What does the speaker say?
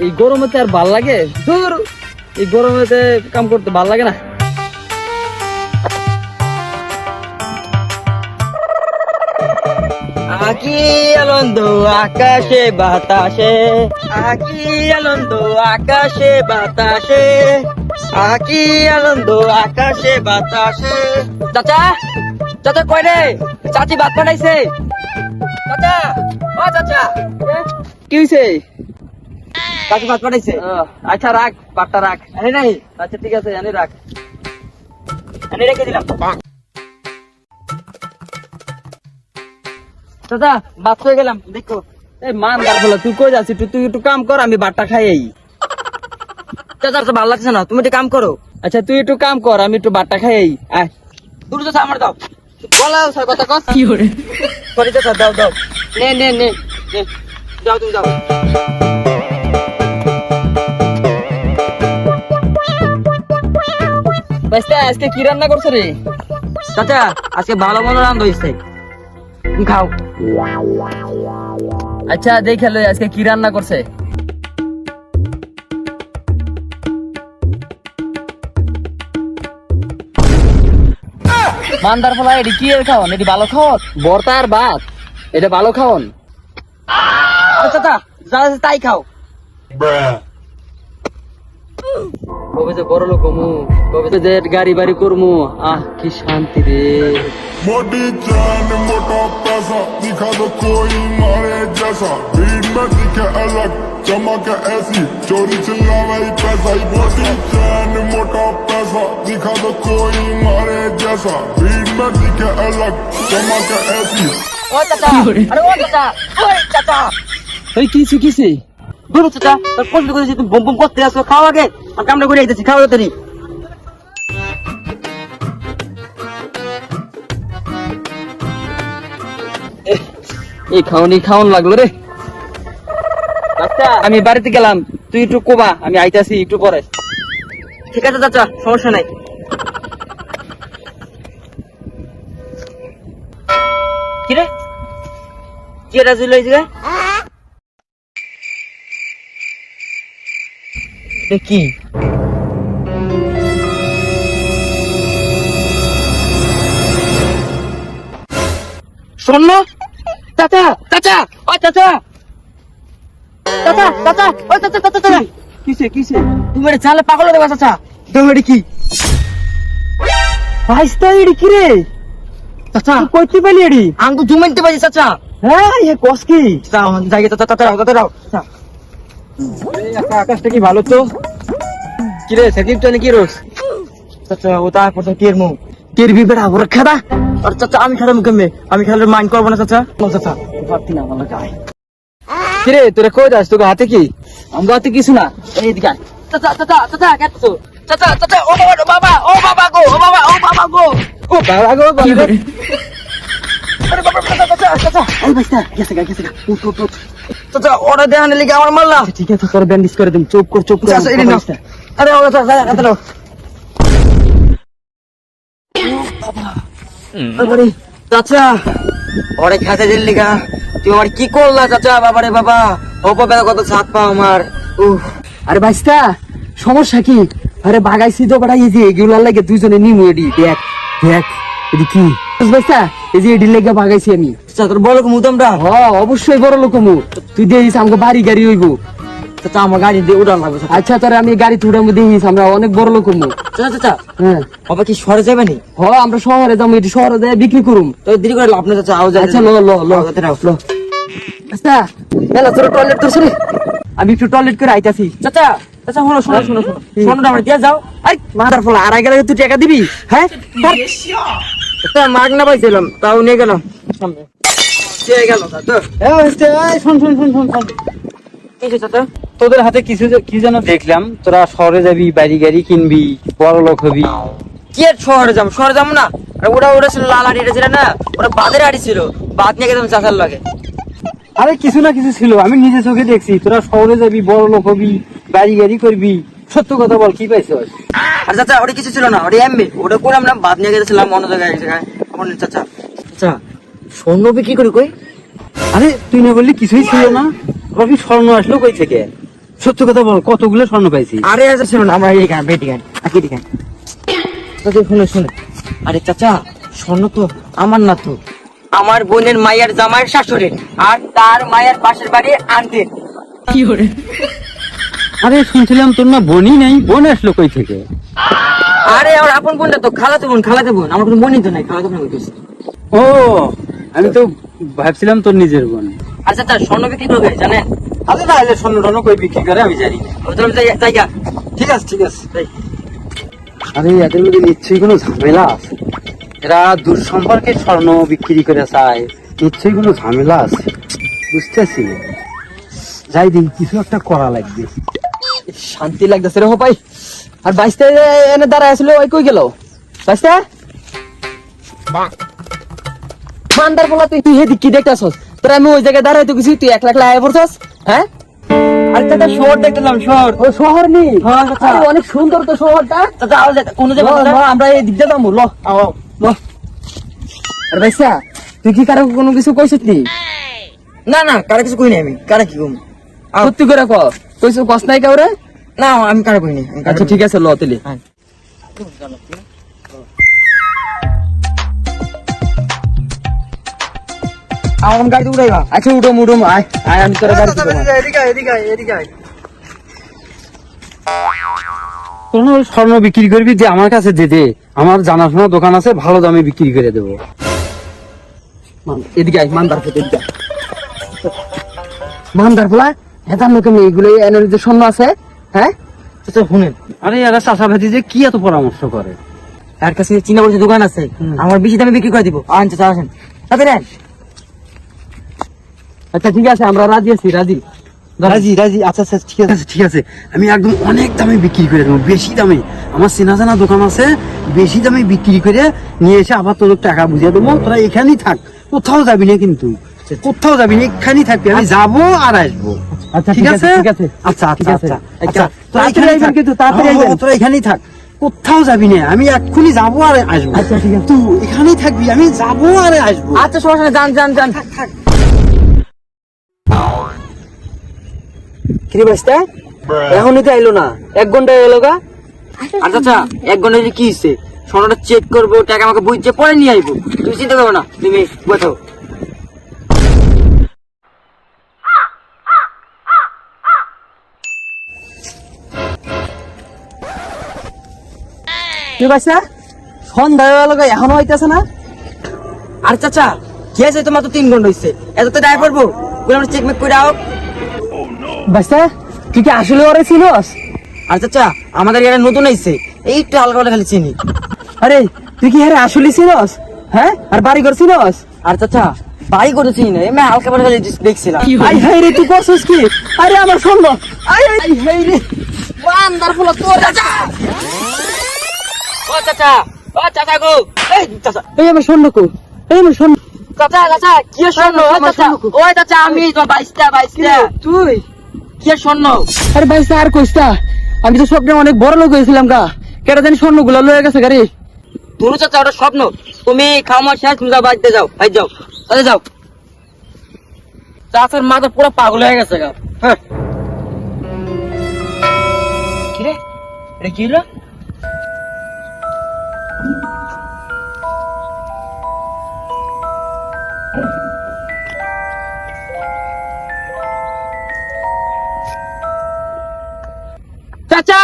এই গরমেতে আর ভাল লাগে? ধুর, এই গরমেতে কাম করতে ভাল লাগে না। আকি আনন্দ আকাশে বাতাসে, আকি আনন্দ আকাশে বাতাসে, আকি আনন্দ আকাশে বাতাসে। চাচা, চাচা কই রে? চাচি ভাত বানাইছে। চাচা, ও চাচা, কি হইছে? চাচি ভাত বানাইছে। আচ্ছা রাখ, ভাতটা রাখ। আরে নাই, আচ্ছা ঠিক আছে, এনে রাখ, এনে রেখে দিলাম। চাচা ভাত হয়ে গেলাম, দেখো। এই মান গার বলা, তুই কই যাচ্ছিস? তুই একটু কাম কর, আমি ভাতটা খাই। চাচা তো ভালো লাগছে না, তুমি একটু কাম করো। আচ্ছা তুই একটু কাম কর, আমি একটু ভাতটা খাই। আয় দুটো চাচা আমার দাও। বলাও স্যার কথা কস কি করে? সরি চাচা, দাও দাও, নে নে নে নে, যাও তুমি যাও। বাস্তা আজকে কি রান্না করছো রে? চাচা আজকে ভালো মতো রান্না হয়েছে, খাও। আচ্ছা দেখে লো আজকে কি রান্না করছে। মান্দার ফলা এটি কি এর খাওন? এটি ভালো খাওন? বর্তার ভাত এটা ভালো খাওন? চাচা যা তাই খাও। কবে যে বড় লোক হমু, কবে যে গাড়ি বাড়ি করমু, আহ কি শান্তি রে। मोटी जान मोटा पैसा दिखा दो कोई मारे जैसा भीड़ में दिखे अलग चमक ऐसी चोरी चिल्लावे पैसा मोटी जान मोटा पैसा दिखा दो कोई मारे जैसा भीड़ में दिखे अलग चमक ऐसी। ও চাচা, আরে ও চাচা, ওই চাচা, এই কিছু কিছে বলো চাচা, তোর কোন দিকে তুমি বম বম করতে আসো? খাও আগে, আর কামড়া করে আইতেছি, খাও তাড়াতাড়ি। এই খাওনি খাওন লাগলো রে। আচ্ছা আমি বাড়িতে গেলাম, তুই একটু কোবা, আমি আইতাছি একটু পরে। ঠিক আছে চাচা, সমস্যা নাই। কি রে, কি এটা ঝুলে হয়েছে? কি শোন চাচা, চাচা ও চাচা, চাচা চাচা ও চাচা, চাচা চাচা কিসে কিসে? তুমি এটা চালে পাগল হয়ে গেছো চাচা। দেখো এটা কি ভাইস্তা, এডি কি রে চাচা? কইতে পারি এডি আঙ্গু জুমেনতে পারি চাচা। হ্যাঁ এ কস কি? যাই চাচা, চাচা রাও, চাচা রাও। এই আকাশটা কি ভালো তো। কি রে সাকিব তো নাকি রোজ? চাচা ও তা পড়তে তীর মু তীর বি বেড়া ওরে খাদা। আর চাচা আমি খেলাম কেমনে? আমি খেলার মাইন্ড করবো না চাচা। চাচা পারতি না ভালো গায়। কি রে তোরা কই যাস? তোকে হাতে কি? আমার হাতে কিছু না, এই দিকে চাচা। চাচা চাচা কেটছো চাচা, চাচা ও বাবা, ও বাবা, ও বাবা গো, ও বাবা, ও বাবা গো, ও বাবা গো, বাবা। আরে বাবা চাচা, চাচা চাচা ওই বাইস্তা গেছে গা, গেছে গা, উঠ উঠ উঠ। চাচা ওরা দেখানে লিগে আমার মারলা। ঠিক আছে তোর ব্যান্ডেজ করে দিম, চুপ কর চুপ কর। চাচা এনে নাও। আরে ও চাচা হাতে নাও। আরে চাচা ওরে খাতে দিল লিগা তুই আমার কি করলা চাচা? বাবারে বাবা, অপবেলা কত ছাদ পা আমার। আরে বাইস্তা সমস্যা কি? আরে বাগাইছি তো বড় এই যে এগুলা লাগে দুইজনে নিমু। এডি দেখ দেখ এডি কি বাইস্তা, এই যে এডি লাগা বাগাইছি আমি। চাচা তোর বড় লোক মু তোমরা? হ্যাঁ অবশ্যই বড় লোক মু। তুই দেখিস আমাকে বাড়ি গাড়ি হইব। চাচা আমার গাড়ি দিয়ে উড়ান লাগবে। আচ্ছা তোরে আমি গাড়ি তুড়ামু, দেখিস আমরা অনেক বড় লোক মু। চাচা চাচা হ্যাঁ বাবা কি শহরে যাবে নি? হ্যাঁ আমরা শহরে যাবো, এটি শহরে যাই বিক্রি করুম। তো দেরি করে লাভ না চাচা, আও যাই। আচ্ছা লো লো লো লো। আচ্ছা এলা তোর টয়লেট তো সরে, আমি একটু টয়লেট করে আইতাছি। চাচা চাচা শোনো শোনো শোনো শোনো শোনো, আমরা দিয়ে যাও। আই মাদার ফলা আর আগে তুই টাকা দিবি? হ্যাঁ চাচা মাগ না পাইছিলাম, তাও নিয়ে গেলাম সামনে দিয়ে গেল। তো শোন শোন শোন শোন শোন, চাচা তোদের হাতে কিছু কি যেন দেখলাম, তোরা শহরে যাবি, বাড়ি গাড়ি কিনবি, বড় লোক হবি। কি আর শহরে যাবো? শহরে যাবো না। আর ওটা ওটা ছিল লাল হাড়ি, এটা ছিল না, ওটা বাদের হাড়ি ছিল, বাদ নিয়ে গেলাম চাচার লাগে। আরে কিছু না কিছু ছিল, আমি নিজে চোখে দেখছি। তোরা শহরে যাবি, বড় লোক হবি, বাড়ি গাড়ি করবি। সত্য কথা বল, কি পাইছো? আর চাচা ওটা কিছু ছিল না, ওটা এমবি, ওটা করলাম না, বাদ নিয়ে গেছিলাম অন্য জায়গায় এক জায়গায়। চাচা চাচা স্বর্ণ বিক্রি করি কই? আরে তুই না বললি কিছুই ছিল না, ভাবি স্বর্ণ আসলো কই থেকে? সত্যি কথা বল, কতগুলো স্বর্ণ পাইছি? আরে আচ্ছা শুনুন, আমার এই গান বেটি গান আকি গান চাচা, শুনে শুনে। আরে চাচা, স্বর্ণ তো আমার না, তো আমার বোনের মায়ের জামাইয়ের শাশুড়ির, আর তার মায়ের পাশের বাড়ি আন্টির। আরে শুনছিলাম তোর না বোনই নেই, বোন আসলো কই থেকে? আরে আমার আপন বোনটা তো খালাতো বোন, খালাতো বোন, আমার কোনো বোনই তো নাই, খালাতো বোন হইতেছে। ও, আমি তো ভাবছিলাম তোর নিজের বোন। আচ্ছা চাচা, স্বর্ণ বিক্রি করবে জানেন? আরে না, এলে স্বর্ণ টর্ণ কই বিক্রি করে আমি জানি না। জায়গা ঠিক আছে ঠিক আছে। আরে এদের মধ্যে নিশ্চয়ই কোনো ঝামেলা আছে, এরা দূর সম্পর্কে স্বর্ণ বিক্রি করে চায়, নিশ্চয়ই কোনো ঝামেলা আছে, বুঝতেছি না। যাই দিন, কিছু একটা করা লাগবে। শান্তি লাগতেছে রে ভাই। আর বাইশটা এনে দাঁড়ায় আসলে ওই কই গেল বাইশটা? মান্দার বলা, তুই হেদি কি দেখতেছস? তোর আমি ওই জায়গায় দাঁড়াই তো কিছু, তুই 1 লাখ লাগাই পড়ছস, হ্যাঁ? আরে চাচা, শহর দেখতেলাম, শহর। ও শহর নি? হ্যাঁ চাচা, অনেক সুন্দর তো শহরটা। চাচা আও, কোন জায়গায় আমরা এই দিকটা যাবো, ল আও ল। আরে বাইশা, তুই কি কারো কোনো কিছু কইছিস নি? না না, কারো কিছু কই নাই আমি। কারা কি কম? সত্যি করে ক, কইছো কস নাই কাউরে? না, আমি কারো কইনি। আচ্ছা ঠিক আছে, ল তেলি। আমার গাড়িতে উঠাইবা? আচ্ছা উঠো উঠো, আয় আয়, আমি তোর গাড়িতে উঠাবো। তোর না ওই স্বর্ণ বিক্রি করবি, যে আমার কাছে দে দে, আমার জানাশোনা দোকান আছে, ভালো দামে বিক্রি করে দেবো। এদিকে আয়, মান্দার ফেতে এদিকে আয়। মান্দার ফেলা হেতার লোকে এইগুলো এনের যে স্বর্ণ আছে, হ্যাঁ আচ্ছা শুনেন। আরে এরা চাষা ভাতি যে কি এত পরামর্শ করে? তার কাছে চীনা বলছে দোকান আছে, আমার বেশি দামে বিক্রি করে দিব। আনছে চা আসেন তাদের। আচ্ছা ঠিক আছে, আমরা রাজি আছি, রাজি রাজি রাজি, আচ্ছা আচ্ছা ঠিক আছে ঠিক আছে, আমি একদম অনেক দামে বিক্রি করে দেবো, বেশি দামে। আমার চেনা জানা দোকান আছে, বেশি দামে বিক্রি করে নিয়ে এসে আবার তোর টাকা বুঝিয়ে দেবো। তোরা এখানেই থাক, কোথাও যাবি না, কিন্তু কোথাও যাবি না, এখানেই থাকবি, আমি যাবো আর আসবো। আচ্ছা ঠিক আছে ঠিক আছে আচ্ছা ঠিক আচ্ছা আছে। আচ্ছা আচ্ছা, তোরা তাড়াতাড়ি এখানেই আইবেন থাক, কিন্তু, তাড়াতাড়ি আইবেন। তোরা এখানেই থাক, কোথাও যাবি না, আমি এক্ষুনি যাবো আর আসবো। আচ্ছা ঠিক আছে। তুই এখানেই থাকবি, আমি যাবো আর আসবো। আচ্ছা সমস্যা নেই, যান যান যান। কিরে বাস্তা, এখনই তো আইলো না, 1 ঘন্টা এলো গা। আচ্ছা আচ্ছা, 1 ঘন্টা কি হচ্ছে? স্বর্ণটা চেক করবো, টাকা আমাকে বুঝছে, পরে নিয়ে আইবো। তুমি চিন্তা করবে না, তুমি বসো। কি বাস্তা, সন্ধ্যা হয়ে গেল গা, এখনো হইতেছে না? আর চাচা কি আছে, তোমার তো 3 ঘন্টা হইছে, এত তো দায় পড়বো, আমরা চেক মেক করে আও। বাস্তা, তুই কি আসলে ওরে চিনস? আর চাচা, আমাদের এখানে নতুন আইছে, এই একটু হালকা হালকা খালি চিনি। আরে তুই কি আরে আসলে চিনস? হ্যাঁ, আর বাড়ি ঘর চিনস? আর চাচা, বাড়ি করে চিনি না, এমনি হালকা হালকা খালি দেখছিলাম। আই হাই রে, তুই করছিস কি? আরে আমার স্বর্ণ, আই আই হাই রে, বান্দার ফুলা তোর। চাচা, ও চাচা, ও চাচা গো, এই চাচা, এই আমার স্বর্ণ কো, এই আমার স্বর্ণ। চাচা চাচা, কি স্বর্ণ? ও চাচা, ওই চাচা, আমি তো বাইশটা তুই কি স্বর্ণ? আরে বাইশটা আর কইস্তা, আমি তো স্বপ্নে অনেক বড় লোক হয়েছিলাম গা, কেটা জানি স্বর্ণ গুলো লয়ে গেছে গাড়ি। তোর চাচা ওটা স্বপ্ন, তুমি খাওয়া শেষ, তুমি যাও বাড়িতে যাও, বাড়ি যাও, তাহলে যাও। চাচার মাথা পুরো পাগল হয়ে গেছে গা। হ্যাঁ কিরে, এটা কি হলো? চাচা